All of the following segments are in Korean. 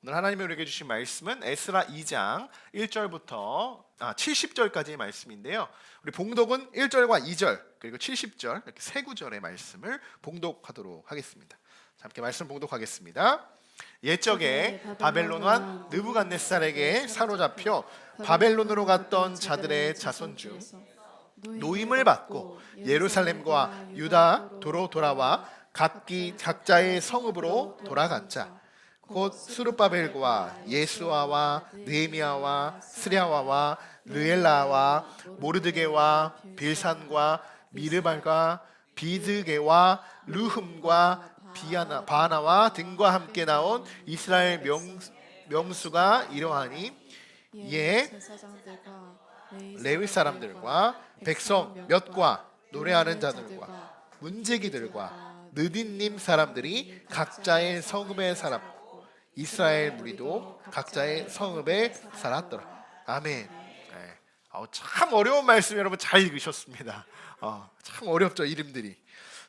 오늘 하나님이 우리에게 주신 말씀은 에스라 2장 1절부터 70절까지의 말씀인데요. 우리 봉독은 1절과 2절 그리고 70절 이렇게 세 구절의 말씀을 봉독하도록 하겠습니다. 자, 함께 말씀 봉독하겠습니다. 옛적에 바벨론 왕 느부갓네살에게 사로잡혀 바벨론으로 갔던 자들의 자손 중 노임을 받고 예루살렘과 유다도로 돌아와 각자의 성읍으로 돌아간 자 곧 스룹바벨과 예수아와 느헤미야와 스랴와와 르엘라와 모르드게와 빌산과 미르발과 비드게와 르흠과 바나와 등과 함께 나온 이스라엘 명수가 이러하니 레위 사람들과 백성 몇과 노래하는 자들과 문제기들과 느딘님 사람들이 각자의 성읍에 살았고 이스라엘 무리도 각자의 성읍에 살았더라. 아멘. 네. 참 어려운 말씀 여러분 잘 읽으셨습니다. 참 어렵죠 이름들이.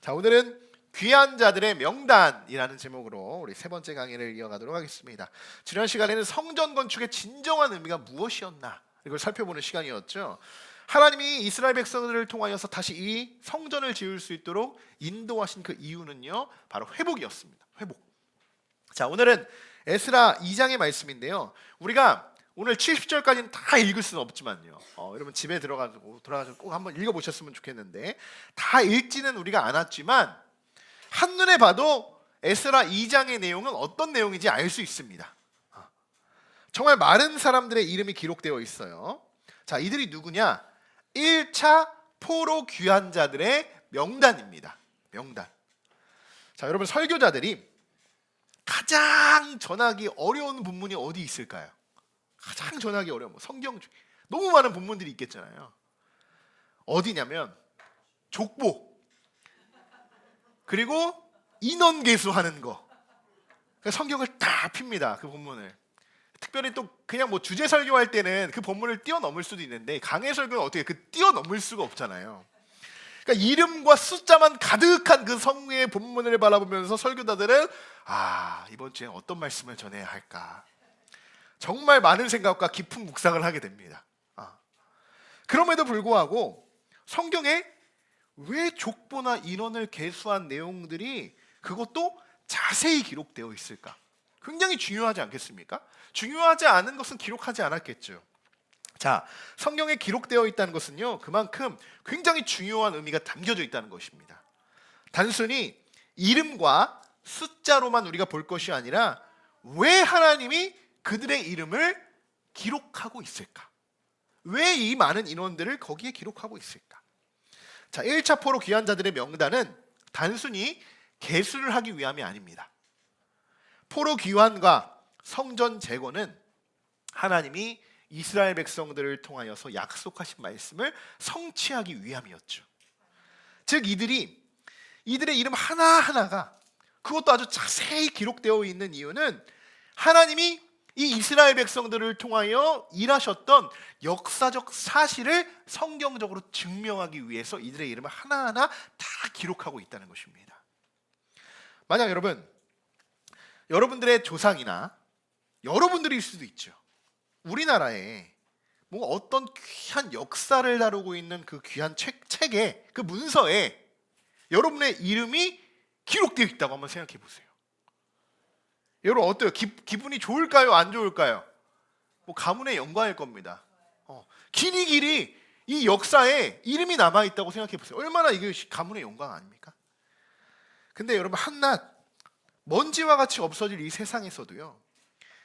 자, 오늘은 귀한 자들의 명단이라는 제목으로 우리 세 번째 강의를 이어가도록 하겠습니다. 지난 시간에는 성전 건축의 진정한 의미가 무엇이었나 이걸 살펴보는 시간이었죠. 하나님이 이스라엘 백성들을 통하여서 다시 이 성전을 지을 수 있도록 인도하신 그 이유는요 바로 회복이었습니다. 회복. 자, 오늘은 에스라 2장의 말씀인데요. 우리가 오늘 70절까지는 다 읽을 수는 없지만요. 여러분 집에 돌아가서 꼭 한번 읽어보셨으면 좋겠는데 다 읽지는 우리가 않았지만 한눈에 봐도 에스라 2장의 내용은 어떤 내용인지 알 수 있습니다. 정말 많은 사람들의 이름이 기록되어 있어요. 자, 이들이 누구냐? 1차 포로 귀한 자들의 명단입니다. 명단. 자, 여러분 설교자들이 가장 전하기 어려운 본문이 어디 있을까요? 가장 전하기 어려운 성경 중에 너무 많은 본문들이 있겠잖아요. 어디냐면 족보 그리고 인원 계수하는 거. 성경을 다 핍니다. 그 본문을. 특별히 또 그냥 뭐 주제 설교할 때는 그 본문을 뛰어넘을 수도 있는데 강해 설교는 어떻게 뛰어넘을 수가 없잖아요. 그러니까 이름과 숫자만 가득한 그 성경의 본문을 바라보면서 설교자들은 이번 주에 어떤 말씀을 전해야 할까 정말 많은 생각과 깊은 묵상을 하게 됩니다. 그럼에도 불구하고 성경에 왜 족보나 인원을 계수한 내용들이 그것도 자세히 기록되어 있을까? 굉장히 중요하지 않겠습니까? 중요하지 않은 것은 기록하지 않았겠죠. 자, 성경에 기록되어 있다는 것은요 그만큼 굉장히 중요한 의미가 담겨져 있다는 것입니다. 단순히 이름과 숫자로만 우리가 볼 것이 아니라 왜 하나님이 그들의 이름을 기록하고 있을까? 왜 이 많은 인원들을 거기에 기록하고 있을까? 자, 1차 포로 귀한 자들의 명단은 단순히 계수를 하기 위함이 아닙니다. 포로 귀환과 성전 재건은 하나님이 이스라엘 백성들을 통하여서 약속하신 말씀을 성취하기 위함이었죠. 즉 이들의 이름 하나하나가 그것도 아주 자세히 기록되어 있는 이유는 하나님이 이 이스라엘 백성들을 통하여 일하셨던 역사적 사실을 성경적으로 증명하기 위해서 이들의 이름을 하나하나 다 기록하고 있다는 것입니다. 만약 여러분들의 조상이나 여러분들일 수도 있죠. 우리나라에 뭔가 어떤 귀한 역사를 다루고 있는 그 귀한 책에 그 문서에 여러분의 이름이 기록되어 있다고 한번 생각해 보세요. 여러분 어때요? 기분이 좋을까요? 안 좋을까요? 뭐 가문의 영광일 겁니다. 길이 이 역사에 이름이 남아 있다고 생각해 보세요. 얼마나 이게 가문의 영광 아닙니까? 근데 여러분 한낱 먼지와 같이 없어질 이 세상에서도요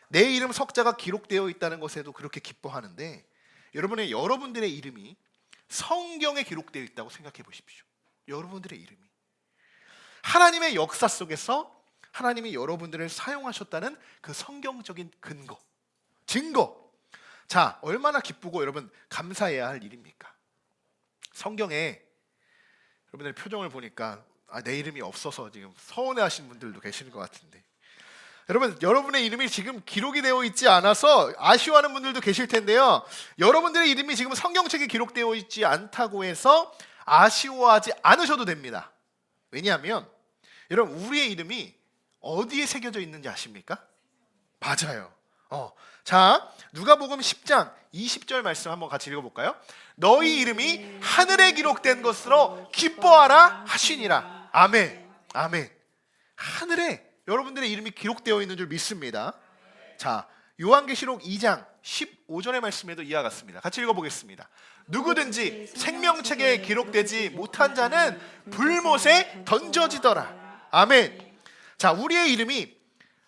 내 이름 석자가 기록되어 있다는 것에도 그렇게 기뻐하는데 여러분들의 이름이 성경에 기록되어 있다고 생각해 보십시오. 여러분들의 이름이 하나님의 역사 속에서 하나님이 여러분들을 사용하셨다는 그 성경적인 증거. 자, 얼마나 기쁘고 여러분 감사해야 할 일입니까? 성경에 여러분의 표정을 보니까 내 이름이 없어서 지금 서운해하시는 분들도 계시는 것 같은데 여러분의 이름이 지금 기록이 되어 있지 않아서 아쉬워하는 분들도 계실 텐데요. 여러분들의 이름이 지금 성경책에 기록되어 있지 않다고 해서 아쉬워하지 않으셔도 됩니다. 왜냐하면 여러분 우리의 이름이 어디에 새겨져 있는지 아십니까? 맞아요. 자, 누가복음 10장 20절 말씀 한번 같이 읽어볼까요? 너희 이름이 하늘에 기록된 것으로 기뻐하라 하시니라. 아멘. 아멘. 하늘에 여러분들의 이름이 기록되어 있는 줄 믿습니다. 자, 요한계시록 2장 15절의 말씀에도 이와 같습니다. 같이 읽어보겠습니다. 누구든지 생명책에 기록되지 못한 자는 불못에 던져지더라. 아멘. 자, 우리의 이름이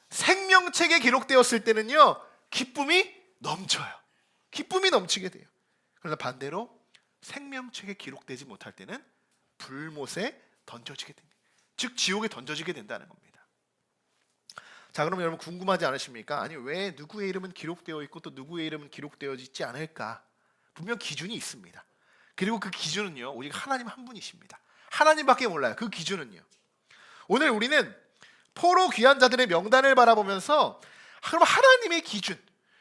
생명책에 기록되었을 때는요, 기쁨이 넘쳐요. 기쁨이 넘치게 돼요. 그러나 반대로 생명책에 기록되지 못할 때는 불못에 던져지게 됩니다. 즉 지옥에 던져지게 된다는 겁니다. 자, 그럼 여러분 궁금하지 않으십니까? 아니, 왜 누구의 이름은 기록되어 있고 또 누구의 이름은 기록되어 있지 않을까? 분명 기준이 있습니다. 그리고 그 기준은요, 오직 하나님 한 분이십니다. 하나님밖에 몰라요. 그 기준은요. 오늘 우리는 포로 귀한 자들의 명단을 바라보면서 그럼 하나님의 기준,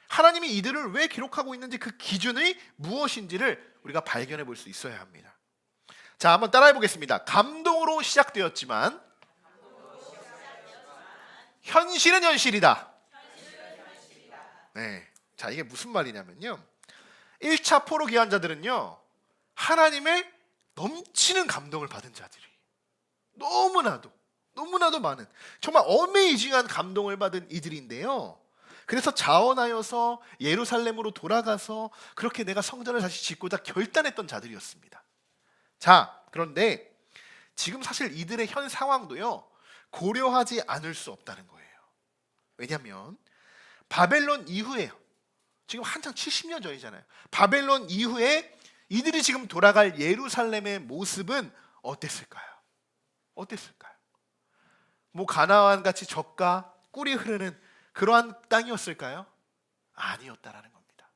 하나님이 이들을 왜 기록하고 있는지 그 기준이 무엇인지를 우리가 발견해 볼 수 있어야 합니다. 자, 한번 따라해 보겠습니다. 감동으로 시작되었지만 현실은 현실이다. 네. 자, 이게 무슨 말이냐면요, 1차 포로 귀한 자들은요, 하나님의 넘치는 감동을 받은 자들이 너무나도 많은, 정말 어메이징한 감동을 받은 이들인데요, 그래서 자원하여서 예루살렘으로 돌아가서 그렇게 내가 성전을 다시 짓고자 결단했던 자들이었습니다. 자, 그런데 지금 사실 이들의 현 상황도요, 고려하지 않을 수 없다는 거예요. 왜냐하면 바벨론 이후에요, 지금 한창 70년 전이잖아요. 바벨론 이후에 이들이 지금 돌아갈 예루살렘의 모습은 어땠을까요? 뭐 가나안 같이 젖과 꿀이 흐르는 그러한 땅이었을까요? 아니었다라는 겁니다.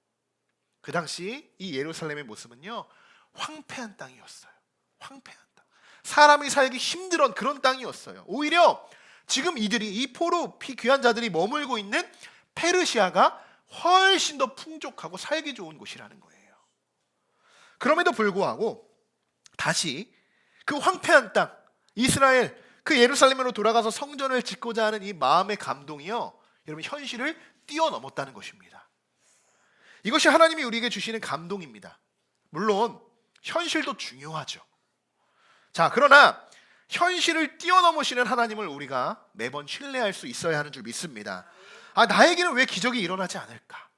그 당시 이 예루살렘의 모습은요, 황폐한 땅이었어요. 황폐한 땅. 사람이 살기 힘든 그런 땅이었어요. 오히려 지금 이들이, 이 포로 귀한 자들이 머물고 있는 페르시아가 훨씬 더 풍족하고 살기 좋은 곳이라는 거예요. 그럼에도 불구하고 다시 그 황폐한 땅, 이스라엘, 그 예루살렘으로 돌아가서 성전을 짓고자 하는 이 마음의 감동이요, 여러분 현실을 뛰어넘었다는 것입니다. 이것이 하나님이 우리에게 주시는 감동입니다. 물론 현실도 중요하죠. 자, 그러나 현실을 뛰어넘으시는 하나님을 우리가 매번 신뢰할 수 있어야 하는 줄 믿습니다. 아, 나에게는 왜 기적이 일어나지 않을까?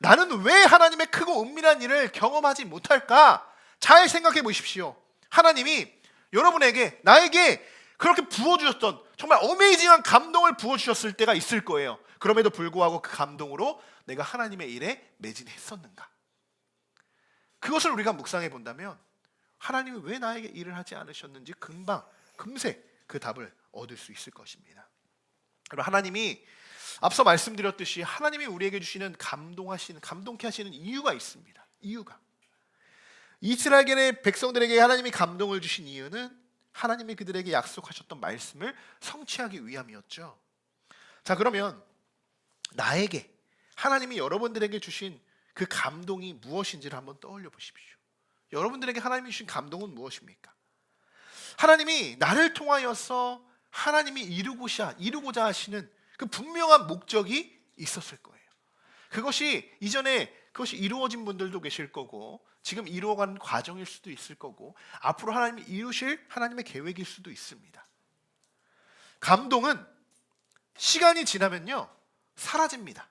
나는 왜 하나님의 크고 은밀한 일을 경험하지 못할까? 잘 생각해 보십시오. 하나님이 여러분에게, 나에게 그렇게 부어주셨던 정말 어메이징한 감동을 부어주셨을 때가 있을 거예요. 그럼에도 불구하고 그 감동으로 내가 하나님의 일에 매진했었는가? 그것을 우리가 묵상해 본다면 하나님이 왜 나에게 일을 하지 않으셨는지 금세 그 답을 얻을 수 있을 것입니다. 여러분, 하나님이 앞서 말씀드렸듯이 하나님이 우리에게 주시는 감동케 하시는 이유가 있습니다. 이유가, 이스라엘의 백성들에게 하나님이 감동을 주신 이유는 하나님이 그들에게 약속하셨던 말씀을 성취하기 위함이었죠. 자, 그러면 나에게 하나님이 여러분들에게 주신 그 감동이 무엇인지를 한번 떠올려 보십시오. 여러분들에게 하나님이 주신 감동은 무엇입니까? 하나님이 나를 통하여서 하나님이 이루고자 하시는 그 분명한 목적이 있었을 거예요. 그것이 이전에 그것이 이루어진 분들도 계실 거고, 지금 이루어가는 과정일 수도 있을 거고, 앞으로 하나님이 이루실 하나님의 계획일 수도 있습니다. 감동은 시간이 지나면요, 사라집니다.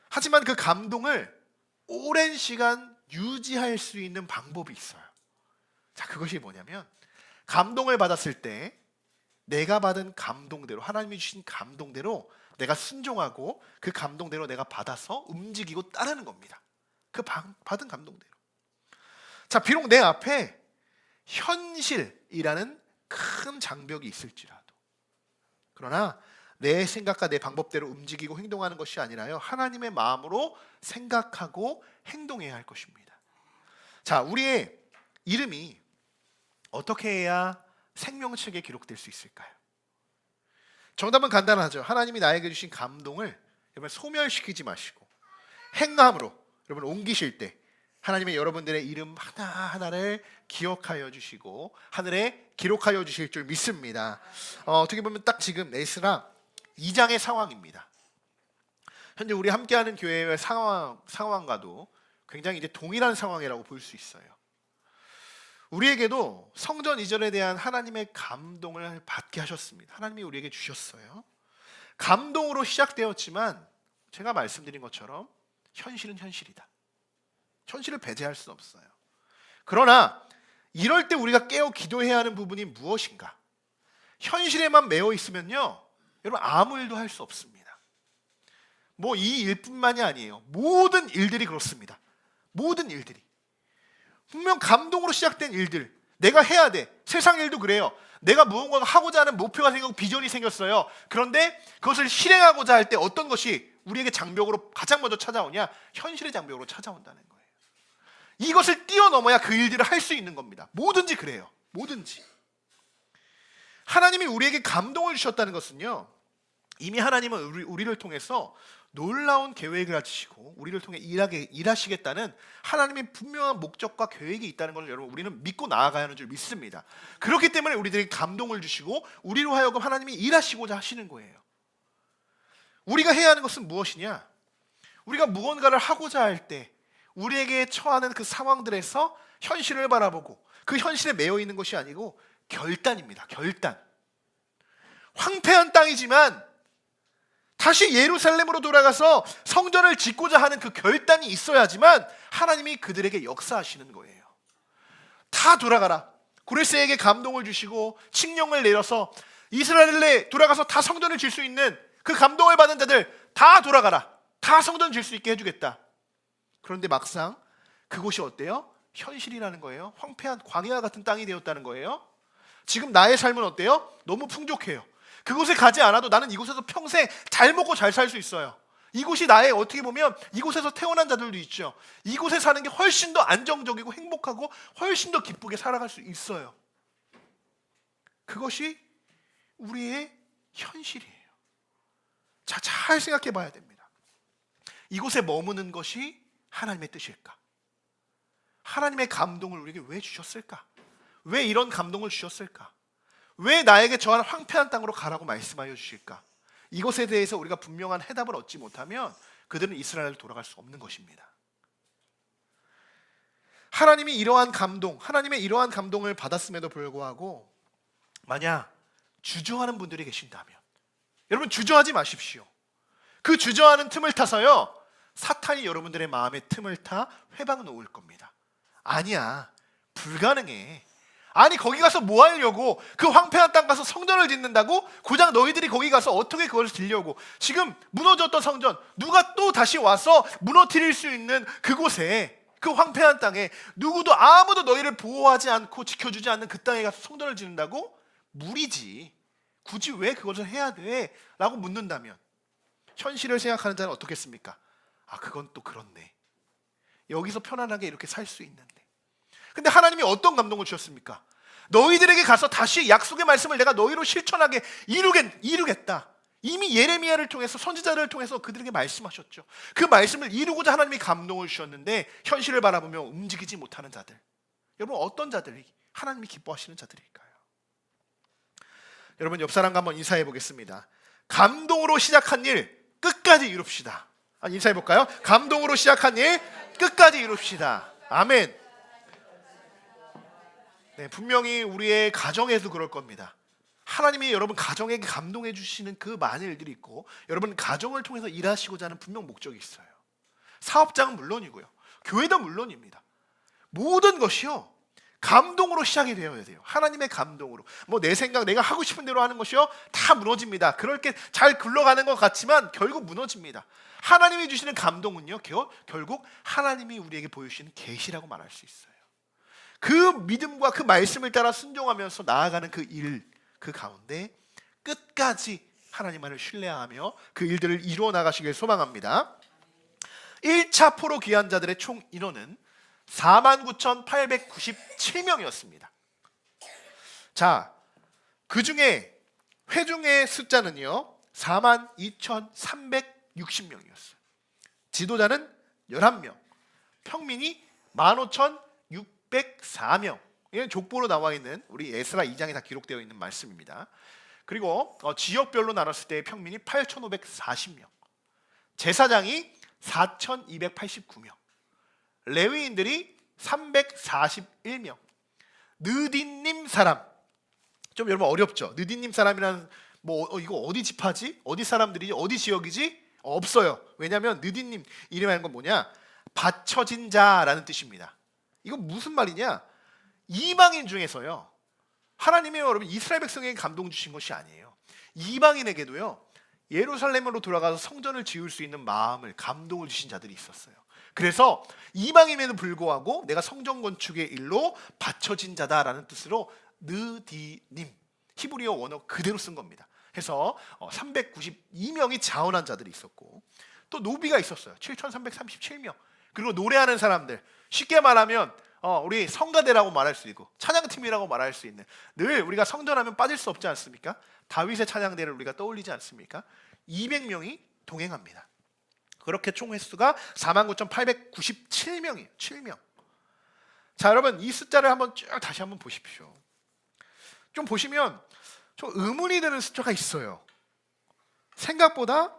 하지만 그 감동을 오랜 시간 유지할 수 있는 방법이 있어요. 자, 그것이 뭐냐면, 감동을 받았을 때 내가 받은 감동대로, 하나님이 주신 감동대로 내가 순종하고 그 감동대로 내가 받아서 움직이고 따르는 겁니다. 그 받은 감동대로. 자, 비록 내 앞에 현실이라는 큰 장벽이 있을지라도, 그러나 내 생각과 내 방법대로 움직이고 행동하는 것이 아니라요, 하나님의 마음으로 생각하고 행동해야 할 것입니다. 자, 우리의 이름이 어떻게 해야 생명책에 기록될 수 있을까요? 정답은 간단하죠. 하나님이 나에게 주신 감동을 여러분 소멸시키지 마시고 행함으로 여러분 옮기실 때 하나님의 여러분들의 이름 하나하나를 기억하여 주시고 하늘에 기록하여 주실 줄 믿습니다. 어떻게 보면 딱 지금 에스라 2장의 상황입니다. 현재 우리 함께하는 교회의 상황과도 굉장히 이제 동일한 상황이라고 볼 수 있어요. 우리에게도 성전 이전에 대한 하나님의 감동을 받게 하셨습니다. 하나님이 우리에게 주셨어요. 감동으로 시작되었지만 제가 말씀드린 것처럼 현실은 현실이다. 현실을 배제할 수 없어요. 그러나 이럴 때 우리가 깨어 기도해야 하는 부분이 무엇인가? 현실에만 매여 있으면요, 여러분 아무 일도 할 수 없습니다. 뭐 이 일뿐만이 아니에요. 모든 일들이 그렇습니다. 모든 일들이 분명 감동으로 시작된 일들, 내가 해야 돼. 세상 일도 그래요. 내가 무언가 하고자 하는 목표가 생기고 비전이 생겼어요. 그런데 그것을 실행하고자 할 때 어떤 것이 우리에게 장벽으로 가장 먼저 찾아오냐? 현실의 장벽으로 찾아온다는 거예요. 이것을 뛰어넘어야 그 일들을 할 수 있는 겁니다. 뭐든지 그래요. 뭐든지. 하나님이 우리에게 감동을 주셨다는 것은요, 이미 하나님은 우리를 통해서 놀라운 계획을 가지시고 우리를 통해 일하시겠다는 하나님의 분명한 목적과 계획이 있다는 것을 여러분 우리는 믿고 나아가야 하는 줄 믿습니다. 그렇기 때문에 우리들에게 감동을 주시고 우리로 하여금 하나님이 일하시고자 하시는 거예요. 우리가 해야 하는 것은 무엇이냐? 우리가 무언가를 하고자 할 때 우리에게 처하는 그 상황들에서 현실을 바라보고 그 현실에 매여 있는 것이 아니고 결단입니다. 결단. 황폐한 땅이지만 다시 예루살렘으로 돌아가서 성전을 짓고자 하는 그 결단이 있어야지만 하나님이 그들에게 역사하시는 거예요. 다 돌아가라. 고레스에게 감동을 주시고 칙령을 내려서 이스라엘에 돌아가서 다 성전을 질 수 있는 그 감동을 받은 자들 다 돌아가라. 다 성전 질 수 있게 해주겠다. 그런데 막상 그곳이 어때요? 현실이라는 거예요. 황폐한 광야 같은 땅이 되었다는 거예요. 지금 나의 삶은 어때요? 너무 풍족해요. 그곳에 가지 않아도 나는 이곳에서 평생 잘 먹고 잘 살 수 있어요. 이곳이 나의, 어떻게 보면 이곳에서 태어난 자들도 있죠. 이곳에 사는 게 훨씬 더 안정적이고 행복하고 훨씬 더 기쁘게 살아갈 수 있어요. 그것이 우리의 현실이에요. 자, 잘 생각해 봐야 됩니다. 이곳에 머무는 것이 하나님의 뜻일까? 하나님의 감동을 우리에게 왜 주셨을까? 왜 이런 감동을 주셨을까? 왜 나에게 저한 황폐한 땅으로 가라고 말씀하여 주실까? 이것에 대해서 우리가 분명한 해답을 얻지 못하면 그들은 이스라엘로 돌아갈 수 없는 것입니다. 하나님이 이러한 감동, 하나님의 이러한 감동을 받았음에도 불구하고 만약 주저하는 분들이 계신다면, 여러분 주저하지 마십시오. 그 주저하는 틈을 타서요, 사탄이 여러분들의 마음의 틈을 타 회방 놓을 겁니다. 아니야, 불가능해. 아니 거기 가서 뭐 하려고? 그 황폐한 땅 가서 성전을 짓는다고? 고작 너희들이 거기 가서 어떻게 그걸 지려고? 지금 무너졌던 성전 누가 또 다시 와서 무너뜨릴 수 있는 그곳에, 그 황폐한 땅에 누구도 아무도 너희를 보호하지 않고 지켜주지 않는 그 땅에 가서 성전을 짓는다고? 무리지. 굳이 왜 그것을 해야 돼? 라고 묻는다면 현실을 생각하는 자는 어떻겠습니까? 아, 그건 또 그렇네. 여기서 편안하게 이렇게 살 수 있는데. 근데 하나님이 어떤 감동을 주셨습니까? 너희들에게 가서 다시 약속의 말씀을 내가 너희로 실천하게 이루겠다. 이미 예레미야를 통해서, 선지자를 통해서 그들에게 말씀하셨죠. 그 말씀을 이루고자 하나님이 감동을 주셨는데 현실을 바라보며 움직이지 못하는 자들, 여러분 어떤 자들이 하나님이 기뻐하시는 자들일까요? 여러분 옆 사람과 한번 인사해 보겠습니다. 감동으로 시작한 일 끝까지 이룹시다. 인사해 볼까요? 감동으로 시작한 일 끝까지 이룹시다. 아멘. 네, 분명히 우리의 가정에도 그럴 겁니다. 하나님이 여러분 가정에게 감동해 주시는 그 많은 일들이 있고, 여러분 가정을 통해서 일하시고자 하는 분명 목적이 있어요. 사업장은 물론이고요, 교회도 물론입니다. 모든 것이요 감동으로 시작이 되어야 돼요. 하나님의 감동으로. 뭐 내 생각, 내가 하고 싶은 대로 하는 것이요 다 무너집니다. 그렇게 잘 굴러가는 것 같지만 결국 무너집니다. 하나님이 주시는 감동은요 결국 하나님이 우리에게 보여주시는 계시라고 말할 수 있어요. 그 믿음과 그 말씀을 따라 순종하면서 나아가는 그 일, 그 가운데 끝까지 하나님만을 신뢰하며 그 일들을 이루어 나가시길 소망합니다. 1차 포로 귀한 자들의 총 인원은 49,897명이었습니다. 자, 그 중에 회중의 숫자는요 42,360명이었어요. 지도자는 11명, 평민이 15,604명. 이건 족보로 나와 있는 우리 에스라 2장에 다 기록되어 있는 말씀입니다. 그리고 지역별로 나눴을 때 평민이 8,540명, 제사장이 4,289명, 레위인들이 341명. 느딘님 사람, 좀 여러분 어렵죠? 느딘님 사람이란 이거 어디 지파지? 어디 사람들이지? 어디 지역이지? 없어요. 왜냐하면 느딘님 이름하는 건 뭐냐? 바쳐진 자라는 뜻입니다. 이거 무슨 말이냐? 이방인 중에서요, 하나님이 여러분 이스라엘 백성에게 감동 주신 것이 아니에요. 이방인에게도요, 예루살렘으로 돌아가서 성전을 지을 수 있는 마음을, 감동을 주신 자들이 있었어요. 그래서 이방임에도 불구하고 내가 성전 건축의 일로 바쳐진 자다라는 뜻으로 느디님, 히브리어 원어 그대로 쓴 겁니다. 해서 392명이 자원한 자들이 있었고, 또 노비가 있었어요. 7,337명. 그리고 노래하는 사람들, 쉽게 말하면 우리 성가대라고 말할 수 있고 찬양팀이라고 말할 수 있는, 늘 우리가 성전하면 빠질 수 없지 않습니까? 다윗의 찬양대를 우리가 떠올리지 않습니까? 200명이 동행합니다. 그렇게 총 횟수가 49,897명이에요. 7명. 자, 여러분 이 숫자를 한번 쭉 다시 한번 보십시오. 좀 보시면 좀 의문이 드는 숫자가 있어요. 생각보다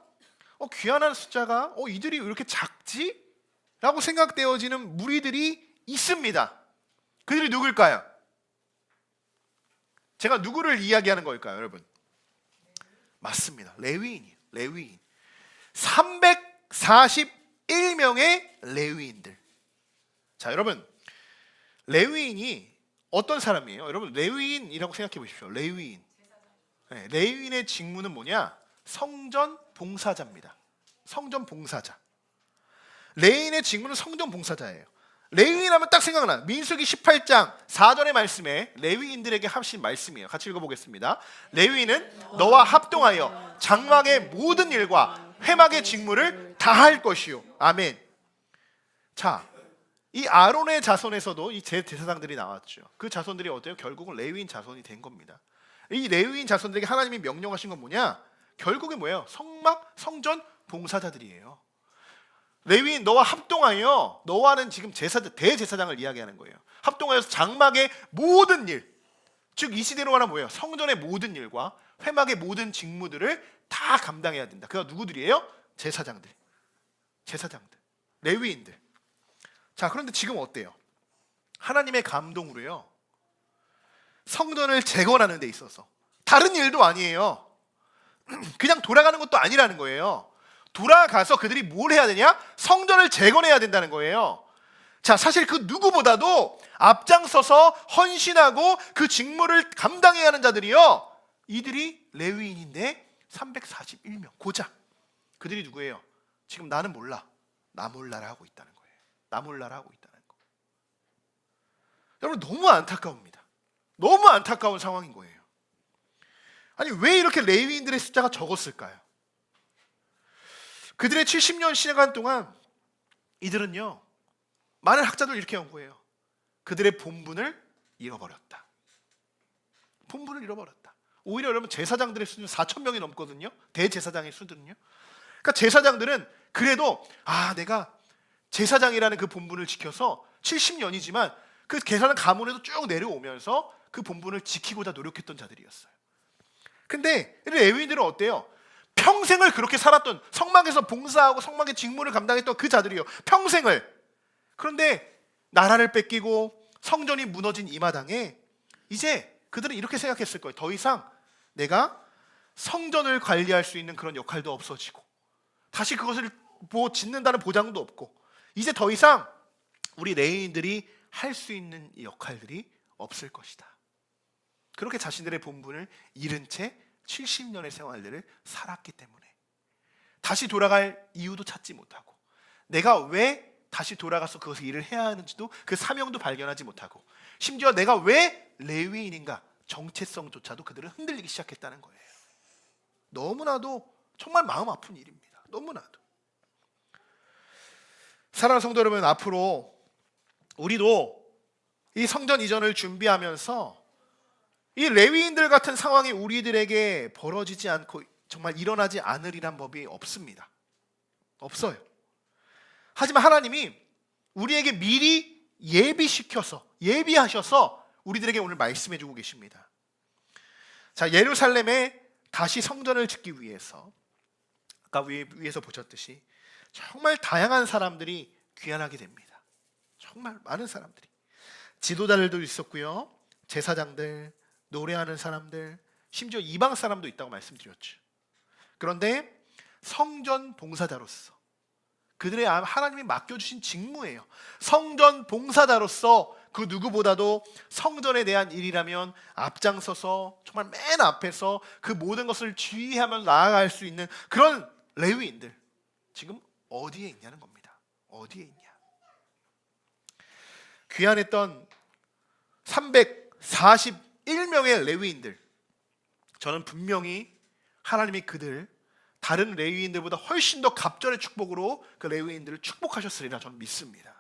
귀한한 숫자가 이들이 왜 이렇게 작지? 라고 생각되어지는 무리들이 있습니다. 그들이 누굴까요? 제가 누구를 이야기하는 걸까요, 여러분? 맞습니다. 레위인이에요. 레위인. 341명의 레위인들. 자, 여러분 레위인이 어떤 사람이에요? 여러분 레위인이라고 생각해 보십시오. 레위인. 네, 레위인의 직무는 뭐냐? 성전 봉사자입니다. 성전 봉사자. 레위인의 직무는 성전 봉사자예요. 레위인 하면 딱 생각나. 민수기 18장 4절의 말씀에 레위인들에게 하신 말씀이에요. 같이 읽어보겠습니다. 레위인은 너와 합동하여 장막의 모든 일과 회막의 직무를 다할 것이요. 아멘. 자, 이 아론의 자손에서도 이 제사장들이 나왔죠. 그 자손들이 어때요? 결국은 레위인 자손이 된 겁니다. 이 레위인 자손들에게 하나님이 명령하신 건 뭐냐? 결국에 뭐예요? 성전 봉사자들이에요. 레위인 너와 합동하여, 너와는 지금 대제사장을 이야기하는 거예요. 합동하여서 장막의 모든 일, 즉 이 시대로 말하면 뭐예요? 성전의 모든 일과 회막의 모든 직무들을 다 감당해야 된다. 그가 누구들이에요? 제사장들, 레위인들. 자, 그런데 지금 어때요? 하나님의 감동으로요, 성전을 재건하는 데 있어서 다른 일도 아니에요. 그냥 돌아가는 것도 아니라는 거예요. 돌아가서 그들이 뭘 해야 되냐? 성전을 재건해야 된다는 거예요. 자, 사실 그 누구보다도 앞장서서 헌신하고 그 직무를 감당해야 하는 자들이요, 이들이 레위인인데 341명 고작. 그들이 누구예요? 지금 나는 몰라, 나 몰라라 하고 있다는 거예요. 나 몰라라 하고 있다는 거. 여러분 너무 안타까웁니다. 너무 안타까운 상황인 거예요. 아니 왜 이렇게 레위인들의 숫자가 적었을까요? 그들의 70년 시간 동안 이들은요, 많은 학자들 이렇게 연구해요. 그들의 본분을 잃어버렸다. 본분을 잃어버렸다. 오히려 여러분 제사장들의 수는 4,000명이 넘거든요. 대제사장의 수들은요. 그러니까 제사장들은 그래도 내가 제사장이라는 그 본분을 지켜서 70년이지만 그 계산은 가문에도 쭉 내려오면서 그 본분을 지키고자 노력했던 자들이었어요. 근데 레위인들은 어때요? 평생을 그렇게 살았던, 성막에서 봉사하고 성막의 직무를 감당했던 그 자들이요, 평생을. 그런데 나라를 뺏기고 성전이 무너진 이 마당에 이제 그들은 이렇게 생각했을 거예요. 더 이상 내가 성전을 관리할 수 있는 그런 역할도 없어지고 다시 그것을 짓는다는 보장도 없고 이제 더 이상 우리 레위인들이 할 수 있는 역할들이 없을 것이다. 그렇게 자신들의 본분을 잃은 채 70년의 생활들을 살았기 때문에 다시 돌아갈 이유도 찾지 못하고, 내가 왜 다시 돌아가서 그것을 일을 해야 하는지도 그 사명도 발견하지 못하고, 심지어 내가 왜 레위인인가 정체성조차도 그들은 흔들리기 시작했다는 거예요. 너무나도 정말 마음 아픈 일입니다. 너무나도. 사랑하는 성도 여러분, 앞으로 우리도 이 성전 이전을 준비하면서 이 레위인들 같은 상황이 우리들에게 벌어지지 않고 정말 일어나지 않으리란 법이 없습니다. 없어요. 하지만 하나님이 우리에게 미리 예비하셔서 우리들에게 오늘 말씀해 주고 계십니다. 자, 예루살렘에 다시 성전을 짓기 위해서 아까 위에서 보셨듯이 정말 다양한 사람들이 귀환하게 됩니다. 정말 많은 사람들이. 지도자들도 있었고요, 제사장들, 노래하는 사람들, 심지어 이방 사람도 있다고 말씀드렸죠. 그런데 성전 봉사자로서 그들의 하나님이 맡겨주신 직무예요. 성전 봉사자로서 그 누구보다도 성전에 대한 일이라면 앞장서서 정말 맨 앞에서 그 모든 것을 지휘하며 나아갈 수 있는 그런 레위인들 지금 어디에 있냐는 겁니다. 어디에 있냐? 귀환했던 341명의 레위인들, 저는 분명히 하나님이 그들 다른 레위인들보다 훨씬 더 갑절의 축복으로 그 레위인들을 축복하셨으리라 저는 믿습니다.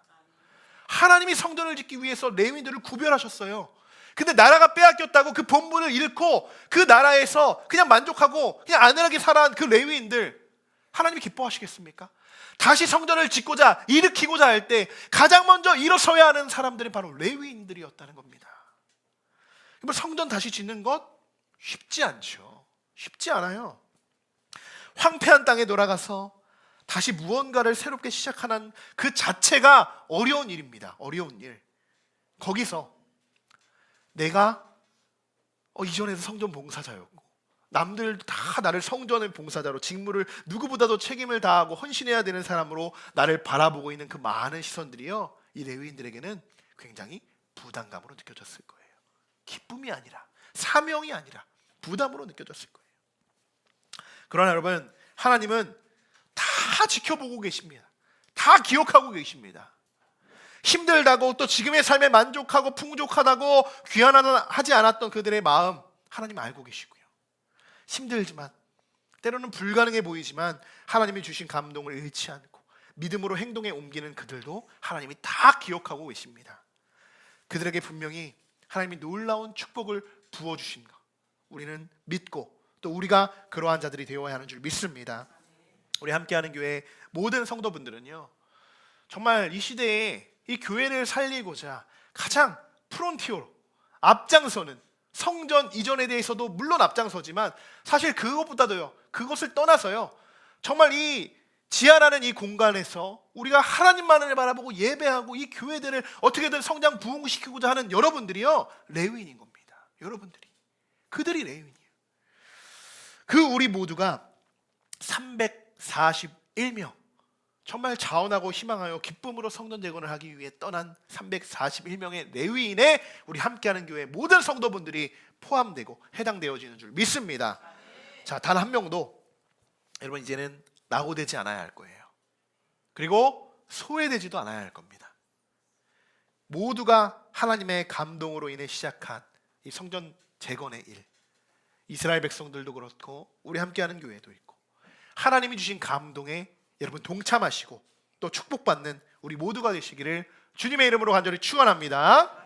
하나님이 성전을 짓기 위해서 레위인들을 구별하셨어요. 근데 나라가 빼앗겼다고 그 본분을 잃고 그 나라에서 그냥 만족하고 그냥 안일하게 살아온 그 레위인들, 하나님이 기뻐하시겠습니까? 다시 성전을 짓고자 일으키고자 할 때 가장 먼저 일어서야 하는 사람들이 바로 레위인들이었다는 겁니다. 성전 다시 짓는 것 쉽지 않죠. 쉽지 않아요. 황폐한 땅에 돌아가서 다시 무언가를 새롭게 시작하는 그 자체가 어려운 일입니다. 어려운 일. 거기서 내가 이전에도 성전 봉사자였고 남들 다 나를 성전의 봉사자로 직무를 누구보다도 책임을 다하고 헌신해야 되는 사람으로 나를 바라보고 있는 그 많은 시선들이요, 이 레위인들에게는 굉장히 부담감으로 느껴졌을 거예요. 기쁨이 아니라, 사명이 아니라 부담으로 느껴졌을 거예요. 그러나 여러분, 하나님은 다 지켜보고 계십니다. 다 기억하고 계십니다. 힘들다고 또 지금의 삶에 만족하고 풍족하다고 귀환하지 않았던 그들의 마음 하나님 알고 계시고요. 힘들지만 때로는 불가능해 보이지만 하나님이 주신 감동을 잃지 않고 믿음으로 행동에 옮기는 그들도 하나님이 다 기억하고 계십니다. 그들에게 분명히 하나님이 놀라운 축복을 부어주신 것 우리는 믿고 또 우리가 그러한 자들이 되어야 하는 줄 믿습니다. 우리 함께하는 교회 모든 성도분들은요, 정말 이 시대에 이 교회를 살리고자 가장 프론티어로 앞장서는, 성전 이전에 대해서도 물론 앞장서지만 사실 그것보다도요, 그것을 떠나서요, 정말 이 지하라는 이 공간에서 우리가 하나님만을 바라보고 예배하고 이 교회들을 어떻게든 성장 부흥시키고자 하는 여러분들이요, 레위인인 겁니다. 여러분들이, 그들이 레위인이에요. 그 우리 모두가 341명 정말 자원하고 희망하여 기쁨으로 성전 재건을 하기 위해 떠난 341명의 레위인에 우리 함께하는 교회 모든 성도분들이 포함되고 해당되어지는 줄 믿습니다. 자, 단 한 명도 여러분 이제는 낙오되지 않아야 할 거예요. 그리고 소외되지도 않아야 할 겁니다. 모두가 하나님의 감동으로 인해 시작한 이 성전 재건의 일, 이스라엘 백성들도 그렇고 우리 함께하는 교회도 있고 하나님이 주신 감동에 여러분 동참하시고 또 축복받는 우리 모두가 되시기를 주님의 이름으로 간절히 축원합니다.